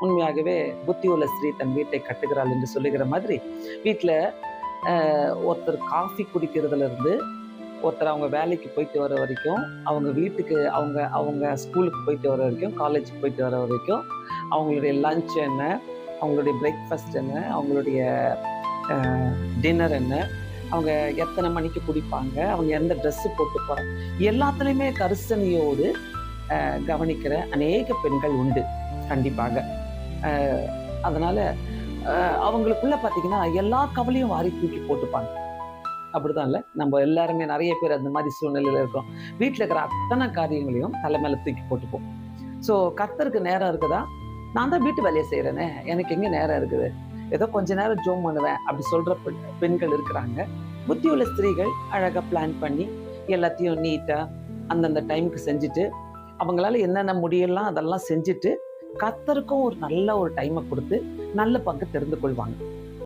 உண்மையாகவே புத்தி உள்ள ஸ்திரீ தன் வீட்டை கட்டுகிறாள் என்று சொல்லுகிற மாதிரி, வீட்டில் ஒருத்தர் காஃபி குடிக்கிறதுல இருந்து, ஒருத்தர் அவங்க வேலைக்கு போயிட்டு வர வரைக்கும், அவங்க வீட்டுக்கு அவங்க அவங்க ஸ்கூலுக்கு போயிட்டு வர வரைக்கும், காலேஜுக்கு போயிட்டு வர வரைக்கும், அவங்களுடைய லஞ்ச் என்ன, அவங்களுடைய பிரேக்ஃபாஸ்ட் என்ன, அவங்களுடைய டின்னர் என்ன, அவங்க எத்தனை மணிக்கு குடிப்பாங்க, அவங்க எந்த ட்ரெஸ்ஸு போட்டு போகிறாங்க, எல்லாத்துலேயுமே கரிசனையோடு கவனிக்கிற அநேக பெண்கள் உண்டு கண்டிப்பாக. அதனால் அவங்களுக்குள்ள பார்த்தீங்கன்னா எல்லா கவலையும் வாரி தூக்கி போட்டுப்பாங்க. அப்படிதான் இல்லை, நம்ம எல்லாருமே நிறைய பேர் அந்த மாதிரி சூழ்நிலையில் இருக்கிறோம். வீட்டில் இருக்கிற அத்தனை காரியங்களையும் தலை மேலே தூக்கி போட்டுப்போம். ஸோ கர்த்தருக்கு நேரம் இருக்குதா? நான் தான் வீட்டு வேலையை செய்கிறேனே, எனக்கு எங்கே நேரம் இருக்குது, ஏதோ கொஞ்ச நேரம் ஜோம் பண்ணுவேன் அப்படி சொல்கிற பெண்கள் இருக்கிறாங்க. புத்தியுள்ள ஸ்திரீகள் அழகாக பிளான் பண்ணி எல்லாத்தையும் நீட்டாக அந்தந்த டைமுக்கு செஞ்சுட்டு, அவங்களால என்னென்ன முடியலாம் அதெல்லாம் செஞ்சுட்டு, கர்த்தருக்கும் ஒரு நல்ல ஒரு டைமை கொடுத்து நல்ல பங்கு தெரிந்து கொள்வாங்க.